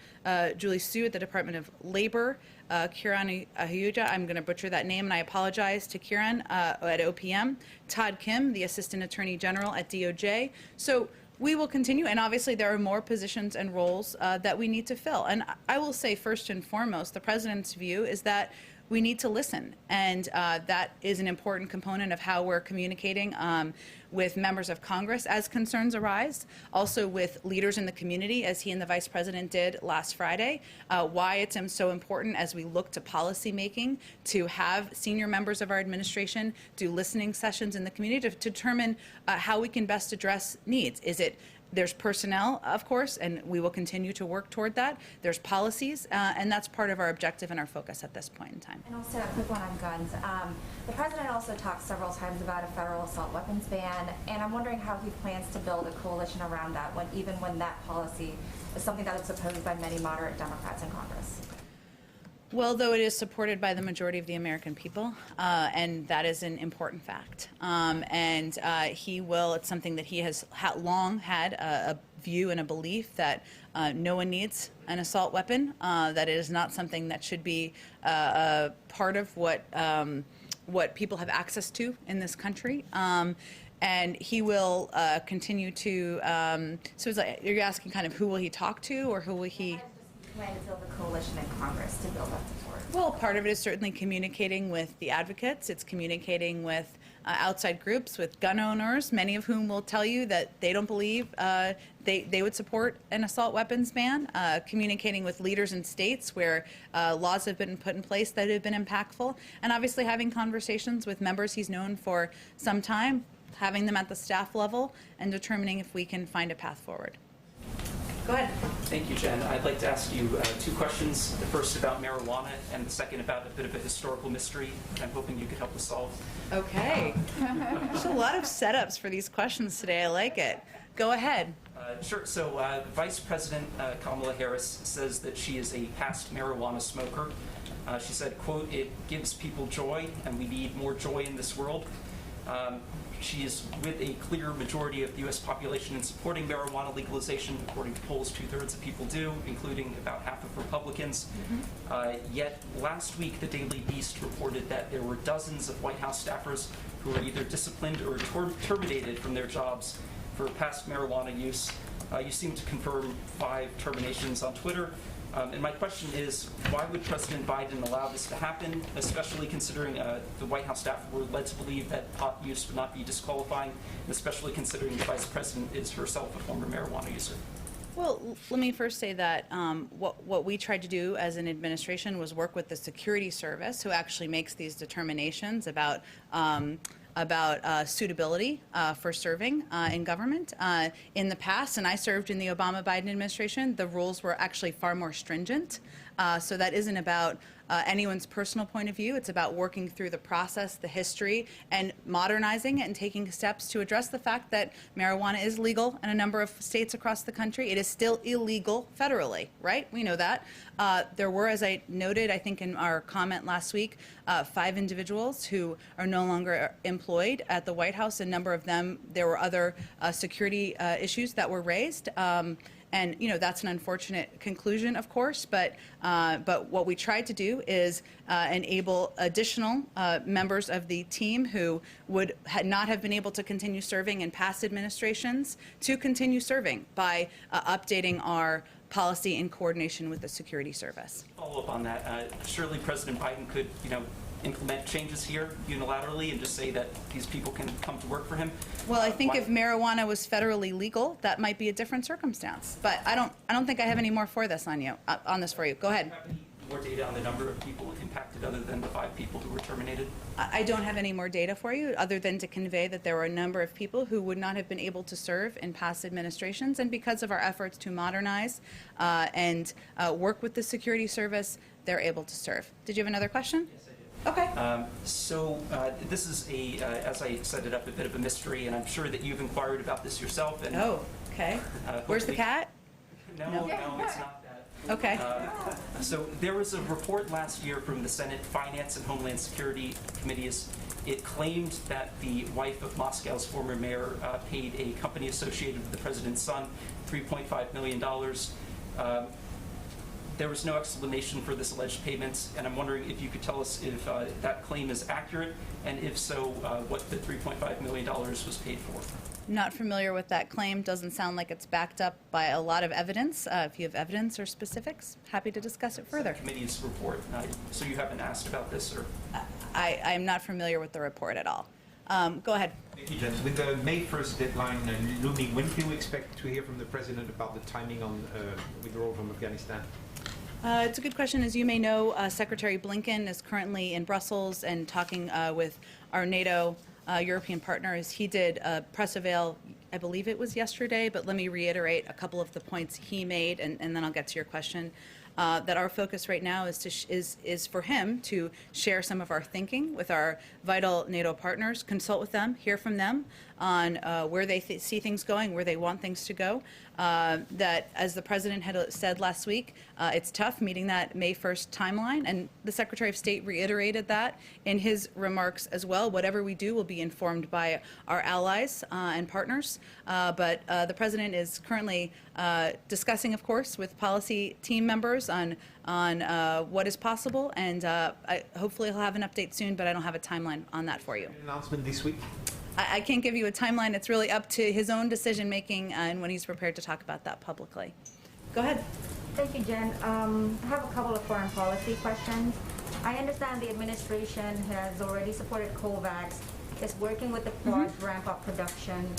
Julie Su at the Department of Labor, Kiran Ahuja, I'm going to butcher that name and I apologize to Kiran, at OPM, Todd Kim, the Assistant Attorney General at DOJ. So we will continue, and obviously there are more positions and roles that we need to fill. And I will say first and foremost, the President's view is that we need to listen, and that is an important component of how we're communicating with members of Congress as concerns arise, also with leaders in the community, as he and the Vice President did last Friday, why it's so important as we look to policy making to have senior members of our administration do listening sessions in the community to determine how we can best address needs. There's personnel, of course, and we will continue to work toward that. There's policies, and that's part of our objective and our focus at this point in time. And also a quick one on guns. The President also talked several times about a federal assault weapons ban, and I'm wondering how he plans to build a coalition around that, even when that policy is something that is opposed by many moderate Democrats in Congress. Well, though it is supported by the majority of the American people, and that is an important fact. He will, it's something that he has long had a view and a belief that no one needs an assault weapon, that it is not something that should be a part of what people have access to in this country. And he will continue to, so it's like, you're asking kind of who will he talk to, or who will he? Plan to build a coalition in Congress to build that support? Well, part of it is certainly communicating with the advocates. It's communicating with outside groups, with gun owners, many of whom will tell you that they don't believe they would support an assault weapons ban. Communicating with leaders in states where laws have been put in place that have been impactful. And obviously having conversations with members he's known for some time, having them at the staff level, and determining if we can find a path forward. Go ahead. Thank you, Jen. I'd like to ask you two questions. The first about marijuana, and the second about a bit of a historical mystery I'm hoping you could help us solve. Okay. There's a lot of setups for these questions today. I like it. Go ahead. Sure. So Vice President Kamala Harris says that she is a past marijuana smoker. She said, quote, "It gives people joy, and we need more joy in this world." She is with a clear majority of the U.S. population in supporting marijuana legalization. According to polls, 2/3 of people do, including about half of Republicans. Yet last week, the Daily Beast reported that there were dozens of White House staffers who were either disciplined or terminated from their jobs for past marijuana use. You seem to confirm 5 terminations on Twitter. And my question is, why would President Biden allow this to happen, especially considering the White House staff were led to believe that pot use would not be disqualifying, and especially considering the Vice President is herself a former marijuana user? Well, let me first say that what we tried to do as an administration was work with the Security Service, who actually makes these determinations about suitability for serving in government. In the past, and I served in the Obama-Biden administration, the rules were actually far more stringent. So that isn't about anyone's personal point of view. It's about working through the process, the history, and modernizing it and taking steps to address the fact that marijuana is legal in a number of states across the country. It is still illegal federally, right? We know that. There were, as I noted, I think in our comment last week, 5 individuals who are no longer employed at the White House. A number of them, there were other security issues that were raised. And that's an unfortunate conclusion, of course. But what we tried to do is enable additional members of the team who would not have been able to continue serving in past administrations to continue serving by updating our policy in coordination with the Security Service. Follow up on that. Surely President Biden could, implement changes here unilaterally and just say that these people can come to work for him. Well, I think if marijuana was federally legal, that might be a different circumstance. But I don't think I have any more for this on this for you. Go ahead. Do you have any more data on the number of people impacted other than the 5 people who were terminated? I don't have any more data for you other than to convey that there were a number of people who would not have been able to serve in past administrations, and because of our efforts to modernize and work with the Security Service, they're able to serve. Did you have another question? Yes, I did. Okay. This is as I set it up, a bit of a mystery, and I'm sure that you've inquired about this yourself. And, Oh, okay. Where's the cat? No, it's not that. Okay. So there was a report last year from the Senate Finance and Homeland Security Committees. It claimed that the wife of Moscow's former mayor paid a company associated with the president's son $3.5 million. There was no explanation for this alleged payment, and I'm wondering if you could tell us if that claim is accurate, and if so, what the $3.5 million was paid for. Not familiar with that claim. Doesn't sound like it's backed up by a lot of evidence. If you have evidence or specifics, happy to discuss it further. Committee's report. So you haven't asked about this, or? I'm not familiar with the report at all. Go ahead. Thank you, Jen. With the May 1st deadline looming, when can we expect to hear from the President about the timing on withdrawal from Afghanistan? It's a good question. As you may know, Secretary Blinken is currently in Brussels and talking with our NATO European partners. He did a press avail, I believe it was yesterday, but let me reiterate a couple of the points he made, and then I'll get to your question. That our focus right now is for him to share some of our thinking with our vital NATO partners, consult with them, hear from them on where they see things going, where they want things to go. That, as the president had said last week, it's tough meeting that May 1st timeline, and the Secretary of State reiterated that in his remarks as well. Whatever we do will be informed by our allies and partners, but the president is currently discussing, of course, with policy team members on what is possible, and hopefully he'll have an update soon, but I don't have a timeline on that for you. An announcement this week? I can't give you a timeline. It's really up to his own decision-making and when he's prepared to talk about that publicly. Go ahead. Thank you, Jen. I have a couple of foreign policy questions. I understand the administration has already supported COVAX, is working with the Quad to ramp up production,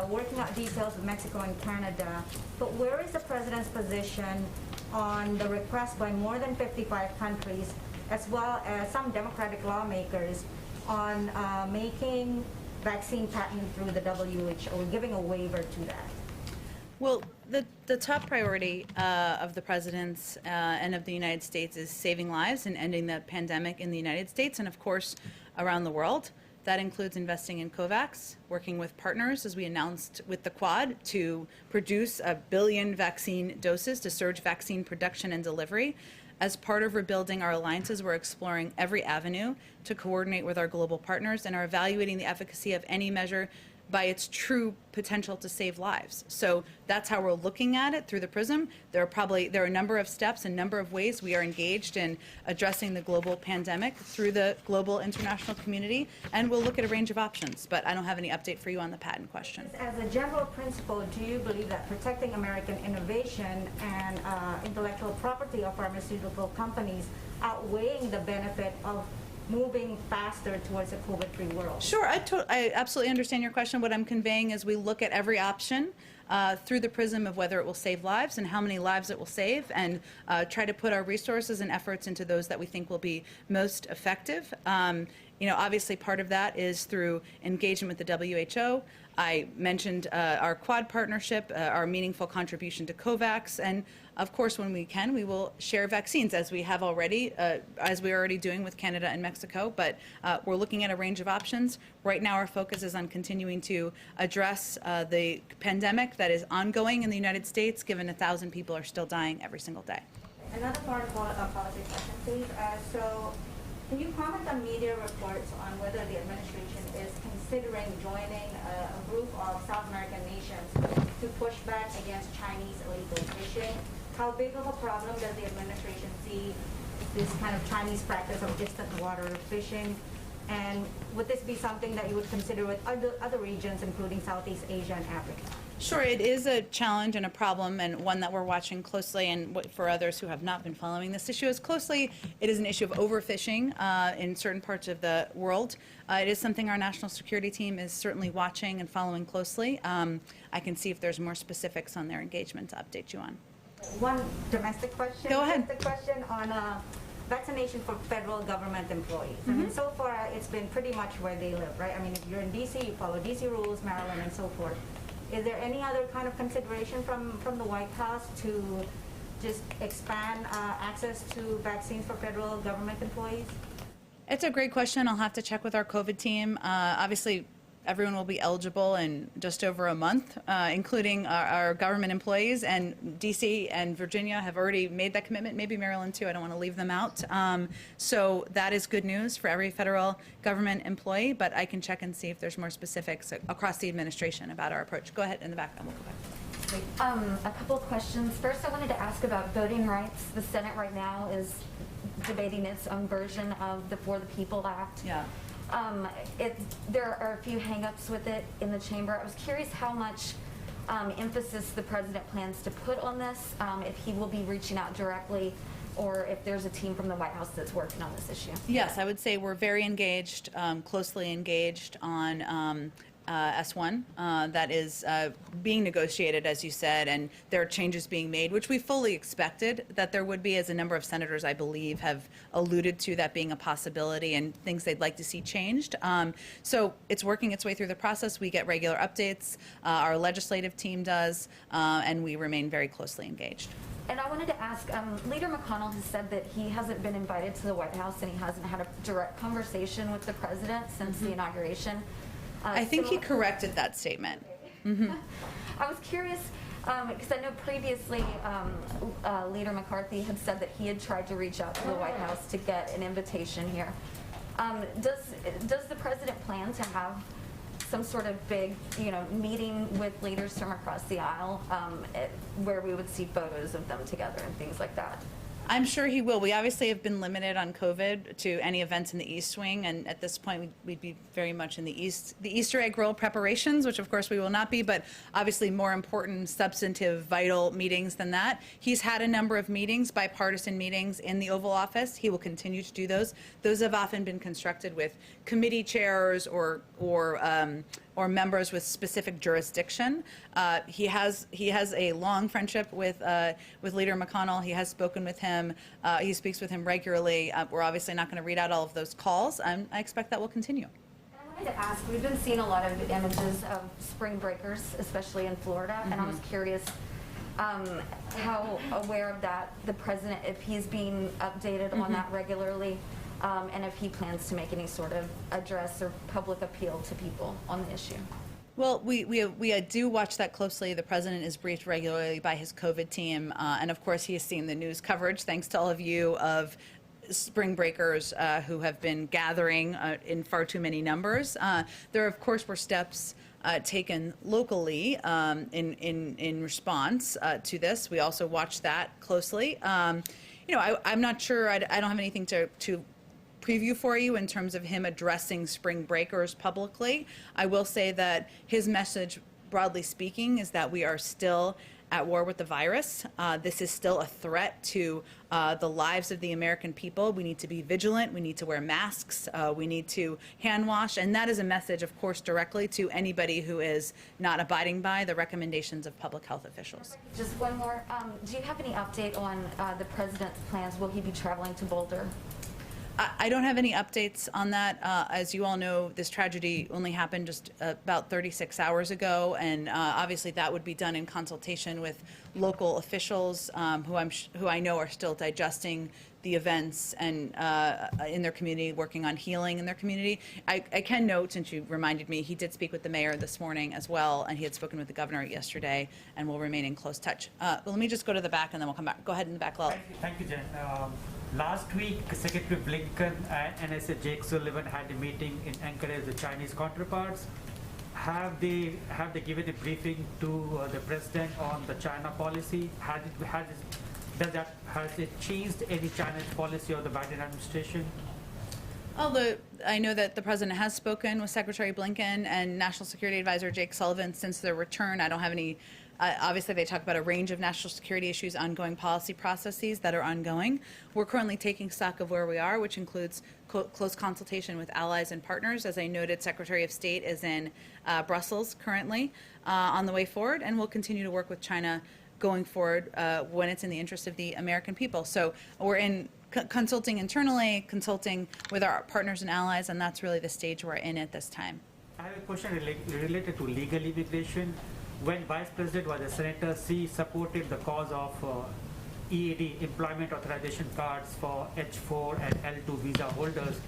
working out details with Mexico and Canada. But where is the president's position on the request by more than 55 countries, as well as some Democratic lawmakers, on making vaccine patent through the WHO, or giving a waiver to that? Well, the top priority of the president's and of the United States is saving lives and ending the pandemic in the United States and, of course, around the world. That includes investing in COVAX, working with partners, as we announced with the Quad, to produce 1 billion vaccine doses to surge vaccine production and delivery. As part of rebuilding our alliances, we're exploring every avenue to coordinate with our global partners and are evaluating the efficacy of any measure by its true potential to save lives. So that's how we're looking at it through the prism. There are a number of steps, a number of ways we are engaged in addressing the global pandemic through the global international community, and we'll look at a range of options, but I don't have any update for you on the patent question. As a general principle, do you believe that protecting American innovation and intellectual property of pharmaceutical companies outweighing the benefit of moving faster towards a COVID-free world? Sure, I absolutely understand your question. What I'm conveying is we look at every option through the prism of whether it will save lives and how many lives it will save, and try to put our resources and efforts into those that we think will be most effective. Obviously part of that is through engagement with the WHO. I mentioned our Quad partnership, our meaningful contribution to COVAX, and of course, when we can, we will share vaccines, as we have already, as we're already doing with Canada and Mexico, but we're looking at a range of options. Right now, our focus is on continuing to address the pandemic that is ongoing in the United States, given 1,000 people are still dying every single day. Another part of policy question, please. So, can you comment on media reports on whether the administration is considering joining a group of South American nations to push back against Chinese illegal fishing? How big of a problem does the administration see this kind of Chinese practice of distant water fishing? And would this be something that you would consider with other regions, including Southeast Asia and Africa? Sure, it is a challenge and a problem, and one that we're watching closely. And for others who have not been following this issue as closely, it is an issue of overfishing in certain parts of the world. It is something our national security team is certainly watching and following closely. I can see if there's more specifics on their engagement to update you on. One domestic question. Go ahead. The question on vaccination for federal government employees. I mean, so far it's been pretty much where they live, right? I mean, if you're in D.C., you follow D.C. rules, Maryland, and so forth. Is there any other kind of consideration from the White House to just expand access to vaccines for federal government employees? It's a great question. I'll have to check with our COVID team. Obviously, everyone will be eligible in just over a month, including our government employees. And DC and Virginia have already made that commitment, maybe Maryland too. I don't want to leave them out. So that is good news for every federal government employee, but I can check and see if there's more specifics across the administration about our approach. Go ahead in the back, and we'll go back. A couple of questions. First, I wanted to ask about voting rights. The Senate right now is debating its own version of the For the People Act. Yeah. There are a few hang-ups with it in the chamber. I was curious how much emphasis the president plans to put on this, if he will be reaching out directly, or if there's a team from the White House that's working on this issue. Yes, I would say we're very engaged, closely engaged on S1 that is being negotiated, as you said, and there are changes being made, which we fully expected that there would be, as a number of senators, I believe, have alluded to that being a possibility and things they'd like to see changed. So it's working its way through the process. We get regular updates. Our legislative team does, and we remain very closely engaged. And I wanted to ask, Leader McConnell has said that he hasn't been invited to the White House and he hasn't had a direct conversation with the president since the inauguration. I think he corrected that statement. I was curious, because I know previously Leader McCarthy had said that he had tried to reach out to the White House to get an invitation here. Does the president plan to have some sort of big, meeting with leaders from across the aisle where we would see photos of them together and things like that? I'm sure he will. We obviously have been limited on COVID to any events in the East Wing, and at this point we'd be very much in the Easter egg roll preparations, which of course we will not be, but obviously more important, substantive, vital meetings than that. He's had a number of meetings, bipartisan meetings in the Oval Office. He will continue to do those. Those have often been constructed with committee chairs or members with specific jurisdiction. He has a long friendship with Leader McConnell. He has spoken with him. He speaks with him regularly. We're obviously not going to read out all of those calls. I expect that will continue. I wanted to ask, we've been seeing a lot of images of spring breakers, especially in Florida, and I was curious how aware of that the president, if he's being updated on that regularly, and if he plans to make any sort of address or public appeal to people on the issue. Well, we do watch that closely. The president is briefed regularly by his COVID team, and of course he has seen the news coverage, thanks to all of you, of spring breakers who have been gathering in far too many numbers. There, of course, were steps taken locally in response to this. We also watch that closely. I'm not sure. I don't have anything to preview for you in terms of him addressing spring breakers publicly. I will say that his message, broadly speaking, is that we are still at war with the virus. This is still a threat to the lives of the American people. We need to be vigilant. We need to wear masks. We need to hand wash. And that is a message, of course, directly to anybody who is not abiding by the recommendations of public health officials. Just one more. Do you have any update on the president's plans? Will he be traveling to Boulder? I don't have any updates on that. As you all know, this tragedy only happened just about 36 hours ago, and obviously that would be done in consultation with local officials who I know are still digesting the events and in their community, working on healing in their community. I can note, since you reminded me, he did speak with the mayor this morning as well, and he had spoken with the governor yesterday, and will remain in close touch. But let me just go to the back, and then we'll come back. Go ahead in the back, Lal. Thank you, Jen. Last week, Secretary Blinken and NSA Jake Sullivan had a meeting in Anchorage with Chinese counterparts. Have they given a briefing to the president on the China policy? Has it changed any China's policy of the Biden administration? I know that the president has spoken with Secretary Blinken and National Security Advisor Jake Sullivan since their return. I don't have any. Obviously, they talk about a range of national security issues, ongoing policy processes that are ongoing. We're currently taking stock of where we are, which includes close consultation with allies and partners. As I noted, Secretary of State is in Brussels currently on the way forward, and we'll continue to work with China going forward when it's in the interest of the American people. So we're in consulting internally, consulting with our partners and allies, and that's really the stage we're in at this time. I have a question related to legal immigration. When Vice President was a senator, she supported the cause of EAD, employment authorization cards for H-4 and L-2 visa holders.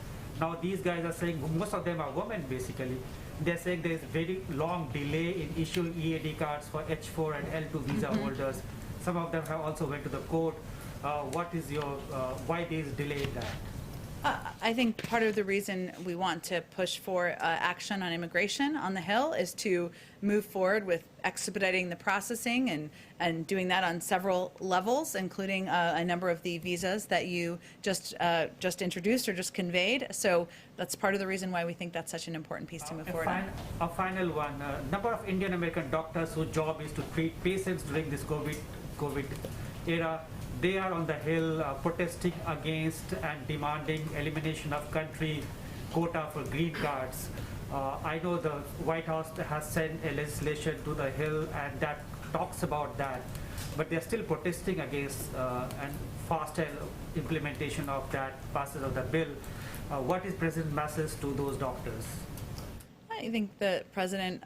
Now these guys are saying, most of them are women basically, they're saying there is very long delay in issuing EAD cards for H4 and L2 visa holders. Some of them have also went to the court. What is your, why there is delay in that? I think part of the reason we want to push for action on immigration on the Hill is to move forward with expediting the processing and doing that on several levels, including a number of the visas that you just introduced or just conveyed. So that's part of the reason why we think that's such an important piece to move forward on. A final one. Number of Indian American doctors whose job is to treat patients during this COVID era, they are on the Hill protesting against and demanding elimination of country quota for green cards. I know the White House has sent a legislation to the Hill and that talks about that, but they're still protesting against and faster implementation of that passage of the bill. What is President's message to those doctors? I think the president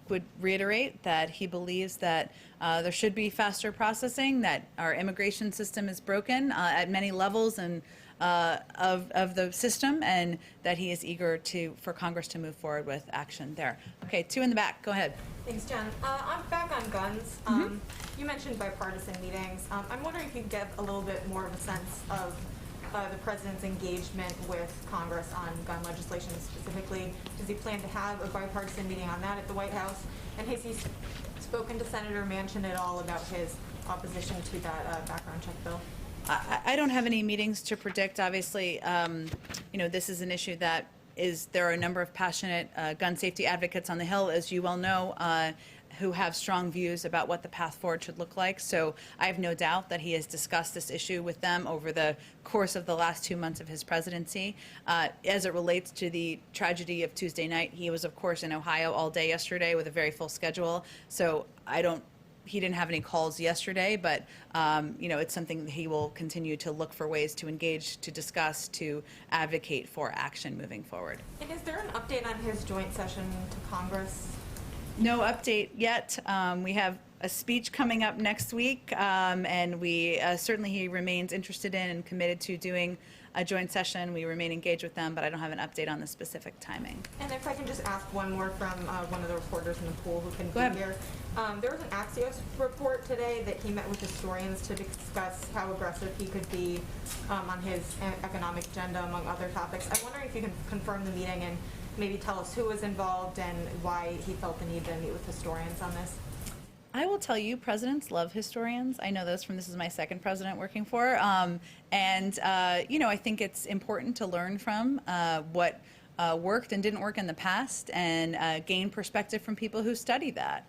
would reiterate that he believes that there should be faster processing, that our immigration system is broken at many levels and of the system, and that he is eager for Congress to move forward with action there. Okay, two in the back. Go ahead. Thanks, Jen. I'm back on guns. You mentioned bipartisan meetings. I'm wondering if you could give a little bit more of a sense of the president's engagement with Congress on gun legislation specifically. Does he plan to have a bipartisan meeting on that at the White House? And has he spoken to Senator Manchin at all about his opposition to that background check bill? I don't have any meetings to predict. Obviously, this is an issue that there are a number of passionate gun safety advocates on the Hill, as you well know, who have strong views about what the path forward should look like. So I have no doubt that he has discussed this issue with them over the course of the last 2 months of his presidency. As it relates to the tragedy of Tuesday night, he was, of course, in Ohio all day yesterday with a very full schedule. So he didn't have any calls yesterday, but it's something that he will continue to look for ways to engage, to discuss, to advocate for action moving forward. And is there an update on his joint session to Congress? No update yet. We have a speech coming up next week, and we certainly he remains interested in and committed to doing a joint session. We remain engaged with them, but I don't have an update on the specific timing. And if I can just ask one more from one of the reporters in the pool who can Go ahead. be here. There was an Axios report today that he met with historians to discuss how aggressive he could be on his economic agenda, among other topics. I'm wondering if you can confirm the meeting and maybe tell us who was involved and why he felt the need to meet with historians on this. I will tell you, presidents love historians. I know this is my second president working for. I think it's important to learn from what worked and didn't work in the past and gain perspective from people who study that.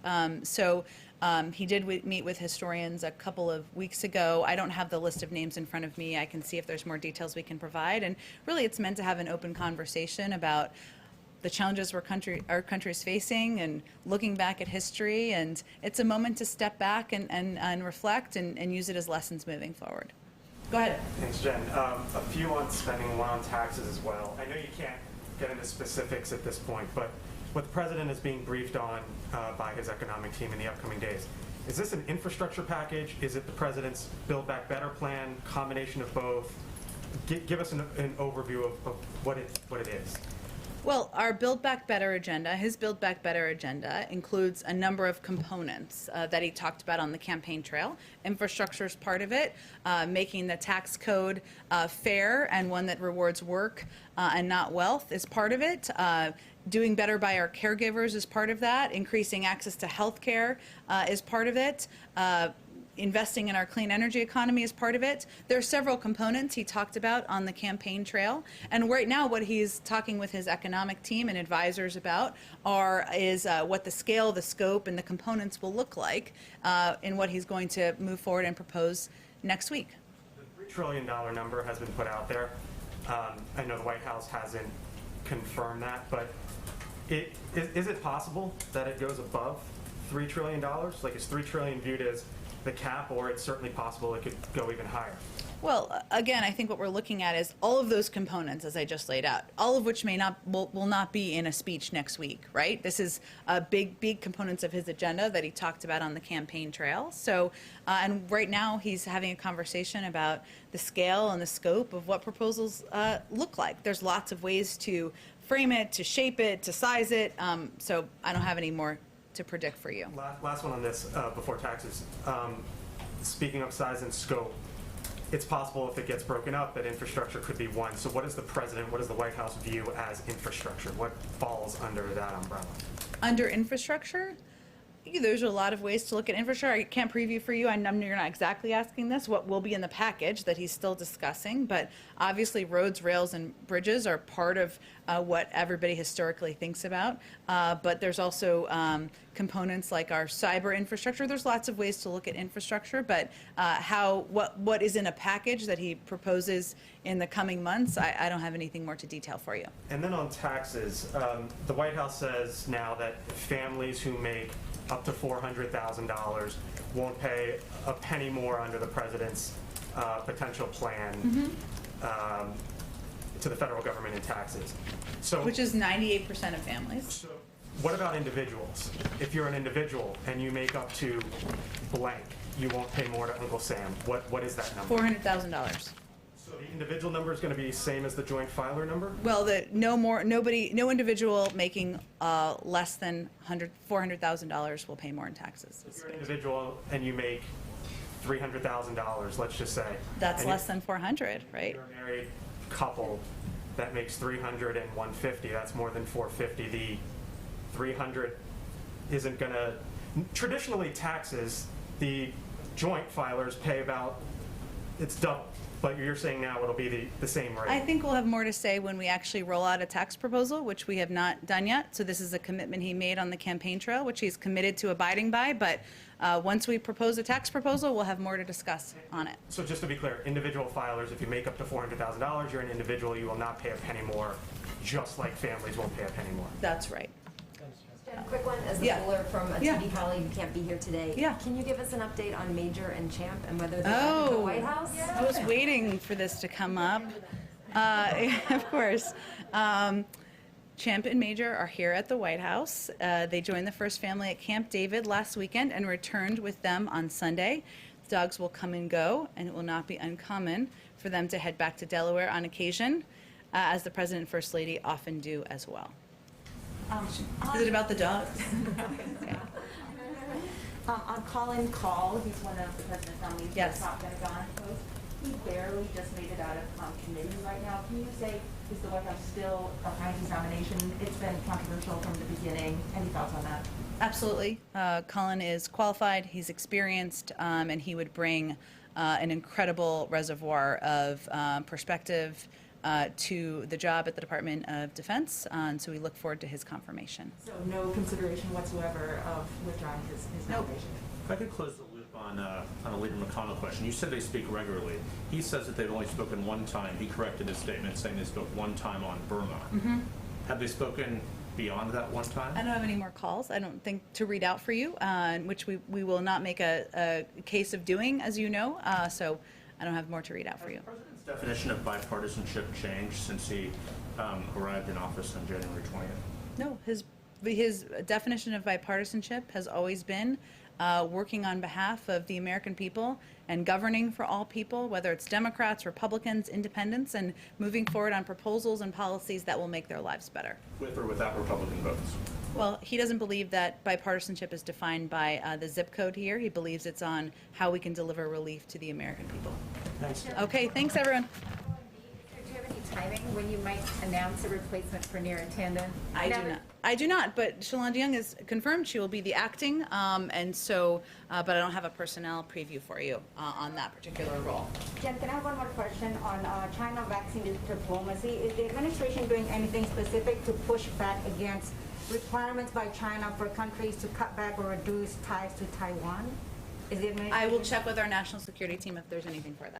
He did meet with historians a couple of weeks ago. I don't have the list of names in front of me. I can see if there's more details we can provide. And really, it's meant to have an open conversation about the challenges our country is facing and looking back at history. And it's a moment to step back and reflect and use it as lessons moving forward. Go ahead. Thanks, Jen. A few on spending, one on taxes as well. I know you can't get into specifics at this point, but what the president is being briefed on by his economic team in the upcoming days, is this an infrastructure package? Is it the president's Build Back Better plan, combination of both? Give us an overview of what it is. Well, our Build Back Better agenda, his Build Back Better agenda, includes a number of components that he talked about on the campaign trail. Infrastructure is part of it, making the tax code fair and one that rewards work and not wealth is part of it. Doing better by our caregivers is part of that. Increasing access to health care is part of it. Investing in our clean energy economy is part of it. There are several components he talked about on the campaign trail. And right now what he's talking with his economic team and advisors about is what the scale, the scope, and the components will look like in what he's going to move forward and propose next week. The $3 trillion number has been put out there. I know the White House hasn't confirmed that, but is it possible that it goes above $3 trillion? Like, is $3 trillion viewed as the cap, or it's certainly possible it could go even higher? Well, again, I think what we're looking at is all of those components, as I just laid out, all of which will not be in a speech next week, right? This is big components of his agenda that he talked about on the campaign trail. So, and right now he's having a conversation about the scale and the scope of what proposals look like. There's lots of ways to frame it, to shape it, to size it. So I don't have any more to predict for you. Last one on this before taxes. Speaking of size and scope, it's possible if it gets broken up that infrastructure could be one. So what does the president, what does the White House view as infrastructure? What falls under that umbrella? Under infrastructure, there's a lot of ways to look at infrastructure. I can't preview for you. I know you're not exactly asking this, what will be in the package that he's still discussing, but obviously roads, rails, and bridges are part of what everybody historically thinks about. But there's also components like our cyber infrastructure. There's lots of ways to look at infrastructure, but what is in a package that he proposes in the coming months, I don't have anything more to detail for you. And then on taxes, the White House says now that families who make up to $400,000 won't pay a penny more under the president's potential plan to the federal government in taxes. So, Which is 98% of families. So what about individuals? If you're an individual and you make up to blank, you won't pay more to Uncle Sam. What is that number? $400,000. So the individual number is going to be the same as the joint filer number? Well, no individual making less than $400,000 will pay more in taxes. If you're an individual and you make $300,000, let's just say. That's and less than 400, right? You're a married couple that makes 300 and 150. That's more than 450. The 300 isn't going to. Traditionally, taxes, the joint filers pay about, it's double. But you're saying now it'll be the same rate. I think we'll have more to say when we actually roll out a tax proposal, which we have not done yet. So this is a commitment he made on the campaign trail, which he's committed to abiding by. But once we propose a tax proposal, we'll have more to discuss on it. So just to be clear, individual filers, if you make up to $400,000, you're an individual, you will not pay a penny more, just like families won't pay a penny more. That's right. Jen, quick one, as the Yeah. poller from a Yeah. TV colleague who can't be here today. Yeah. Can you give us an update on Major and Champ and whether they're at the White House? I was waiting for this to come up. Of course. Champ and Major are here at the White House. They joined the first family at Camp David last weekend and returned with them on Sunday. The dogs will come and go, and it will not be uncommon for them to head back to Delaware on occasion, as the President and First Lady often do as well. Is it about the dogs? Okay. On Colin Call, he's one of the president's nominees for the Yes. top Pentagon post. He barely just made it out of committee right now. Can you say, is the White House still behind his nomination? It's been controversial from the beginning. Any thoughts on that? Absolutely. Colin is qualified, he's experienced, and he would bring an incredible reservoir of perspective to the job at the Department of Defense, and so we look forward to his confirmation. So no consideration whatsoever of withdrawing his nomination? If I could close the loop on a Leader McConnell question. You said they speak regularly. He says that they've only spoken one time. He corrected his statement saying they spoke one time on Burma. Mm-hmm. Have they spoken beyond that one time? I don't have any more calls, I don't think, to read out for you, which we will not make a case of doing, as you know, so I don't have more to read out for you. Has the President's definition of bipartisanship changed since he arrived in office on January 20th? No, his definition of bipartisanship has always been working on behalf of the American people and governing for all people, whether it's Democrats, Republicans, independents, and moving forward on proposals and policies that will make their lives better. With or without Republican votes? Well, he doesn't believe that bipartisanship is defined by the zip code here. He believes it's on how we can deliver relief to the American people. Thanks. Okay, thanks, everyone. Do you have any timing when you might announce a replacement for Neera Tanden? I do not, but Shalonda Young is confirmed she will be the acting, and so, but I don't have a personnel preview for you on that particular role. Jen, can I have one more question on China vaccine diplomacy? Is the administration doing anything specific to push back against requirements by China for countries to cut back or reduce ties to Taiwan? Is the administration? I will check with our national security team if there's anything for that.